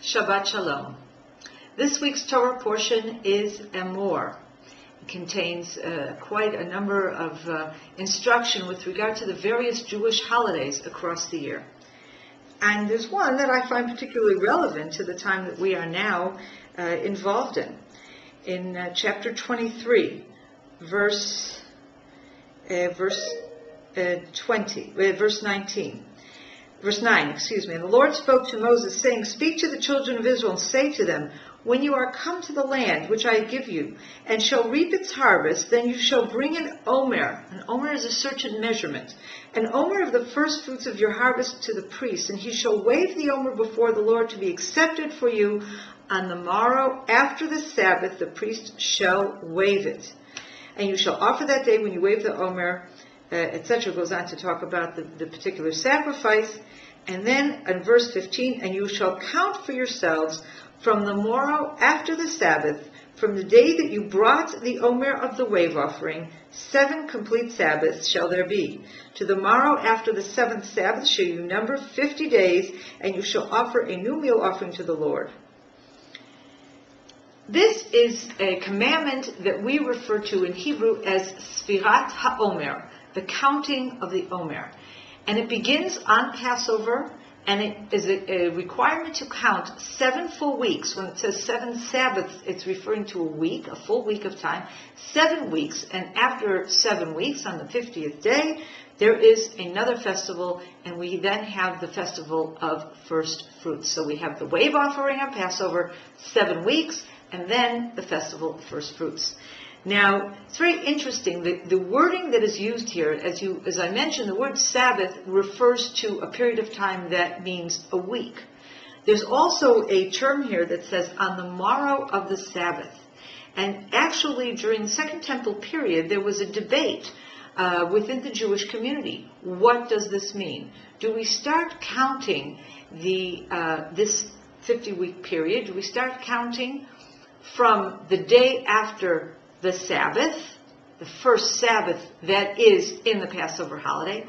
Shabbat Shalom. This week's Torah portion is Emor. It contains quite a number of instruction with regard to the various Jewish holidays across the year. And there's one that I find particularly relevant to the time that we are now involved in. In chapter 23, verse 19. Verse 9, And the Lord spoke to Moses, saying, Speak to the children of Israel, and say to them, When you are come to the land which I give you, and shall reap its harvest, then you shall bring an omer. An omer is a certain measurement. An omer of the first fruits of your harvest to the priest, and he shall wave the omer before the Lord to be accepted for you. On the morrow after the Sabbath, the priest shall wave it. And you shall offer that day when you wave the omer, etc. Goes on to talk about the particular sacrifice. And then in verse 15, and you shall count for yourselves from the morrow after the Sabbath, from the day that you brought the omer of the wave offering, 7 complete Sabbaths shall there be. To the morrow after the 7th Sabbath shall you number 50 days, and you shall offer a new meal offering to the Lord. This is a commandment that we refer to in Hebrew as Sfirat HaOmer, the counting of the Omer. And it begins on Passover, and it is a requirement to count 7 full weeks. When it says 7 Sabbaths, it's referring to a week, a full week of time, 7 weeks. And after 7 weeks, on the 50th day, there is another festival, and we then have the festival of first fruits. So we have the wave offering on Passover, 7 weeks, and then the festival of first fruits. Now, it's very interesting, the wording that is used here, as I mentioned, the word Sabbath refers to a period of time that means a week. There's also a term here that says on the morrow of the Sabbath. And actually, during the Second Temple period, there was a debate within the Jewish community. What does this mean? Do we start counting this 50-week period? Do we start counting from the day after the Sabbath, the first Sabbath that is in the Passover holiday?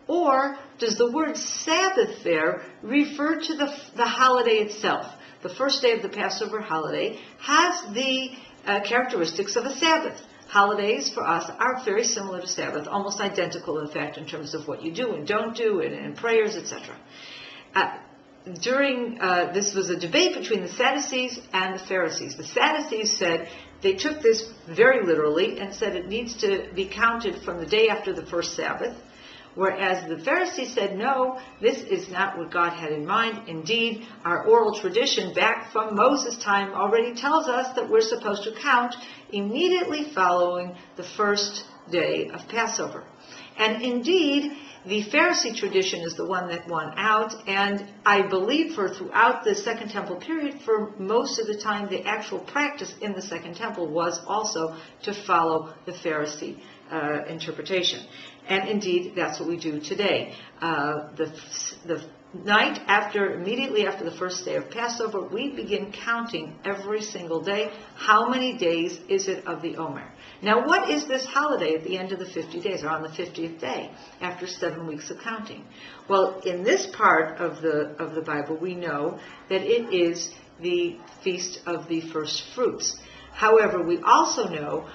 Or does the word Sabbath there refer to the holiday itself? The first day of the Passover holiday has the characteristics of a Sabbath. Holidays for us are very similar to Sabbath, almost identical in fact in terms of what you do and don't do and prayers, etc. This was a debate between the Sadducees and the Pharisees. The Sadducees said they took this very literally and said it needs to be counted from the day after the first Sabbath, whereas the Pharisees said, no, this is not what God had in mind. Indeed, our oral tradition back from Moses' time already tells us that we're supposed to count immediately following the first day of Passover. And indeed, the Pharisee tradition is the one that won out, and I believe throughout the Second Temple period, for most of the time, the actual practice in the Second Temple was also to follow the Pharisee interpretation. And indeed, that's what we do today. The night immediately after the first day of Passover, we begin counting every single day. How many days is it of the Omer? Now, what is this holiday at the end of the 50 days, or on the 50th day, after 7 weeks of counting? Well, in this part of the Bible, we know that it is the Feast of the First Fruits. However, we also know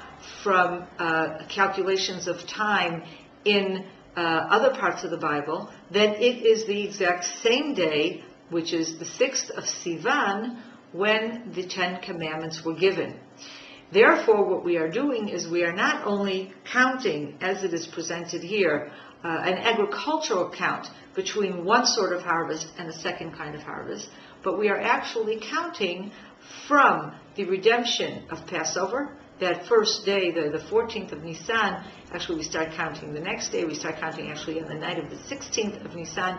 from calculations of time in other parts of the Bible that it is the exact same day, which is the 6th of Sivan, when the 10 Commandments were given. Therefore, what we are doing is we are not only counting, as it is presented here, an agricultural count between one sort of harvest and a second kind of harvest, but we are actually counting from the redemption of Passover, that first day, the 14th of Nisan. Actually, we start counting the next day. We start counting actually on the night of the 16th of Nisan,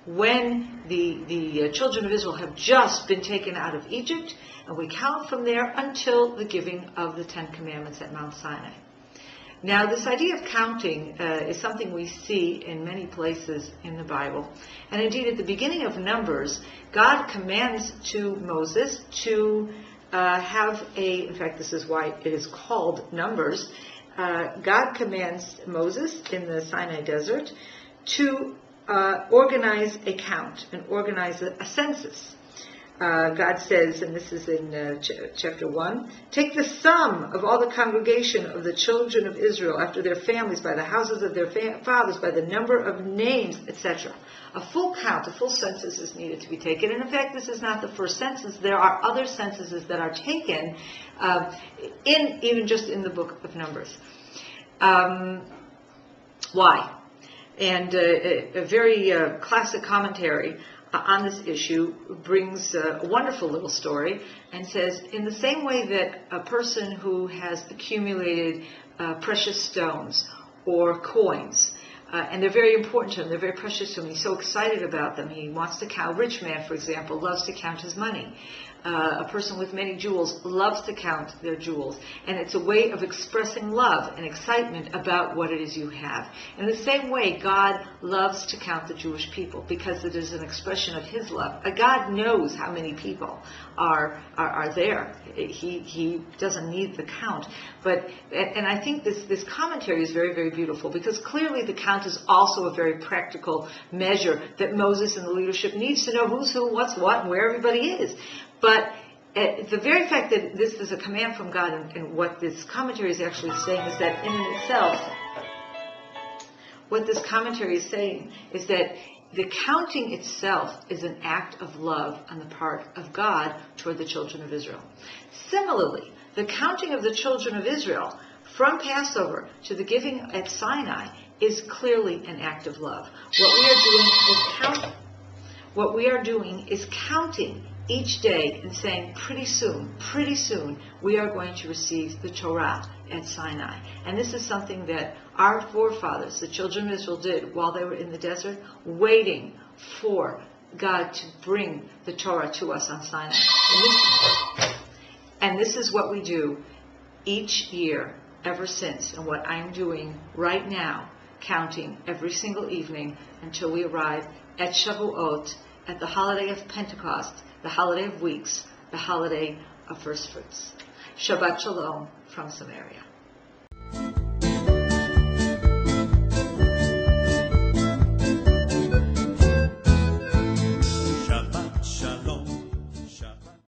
when the children of Israel have just been taken out of Egypt, and we count from there until the giving of the 10 Commandments at Mount Sinai. Now, this idea of counting is something we see in many places in the Bible. And indeed, at the beginning of Numbers, God commands to Moses to in fact, this is why it is called Numbers. God commands Moses in the Sinai desert to organize a count and organize a census. God says, and this is in chapter 1, take the sum of all the congregation of the children of Israel after their families, by the houses of their fathers, by the number of names, etc. A full count, a full census is needed to be taken. And in fact, this is not the first census. There are other censuses that are taken even just in the book of Numbers. Why? And a very classic commentary on this issue brings a wonderful little story and says, in the same way that a person who has accumulated precious stones or coins, and they're very important to him, they're very precious to him, he's so excited about them, he wants to count. A rich man, for example, loves to count his money. A person with many jewels loves to count their jewels. And it's a way of expressing love and excitement about what it is you have. In the same way, God loves to count the Jewish people because it is an expression of His love. God knows how many people are there. He doesn't need the count. And I think this commentary is very, very beautiful, because clearly the count is also a very practical measure that Moses and the leadership needs to know who's who, what's what, and where everybody is. But the very fact that this is a command from God, and what this commentary is actually saying is that in itself, what this commentary is saying is that the counting itself is an act of love on the part of God toward the children of Israel. Similarly, the counting of the children of Israel from Passover to the giving at Sinai is clearly an act of love. What we are doing is counting each day and saying, pretty soon, we are going to receive the Torah at Sinai. And this is something that our forefathers, the children of Israel, did while they were in the desert, waiting for God to bring the Torah to us on Sinai. And this is what we do each year ever since, and what I'm doing right now, counting every single evening until we arrive at Shavuot, at the holiday of Pentecost, the holiday of weeks, the holiday of first fruits. Shabbat Shalom from Samaria.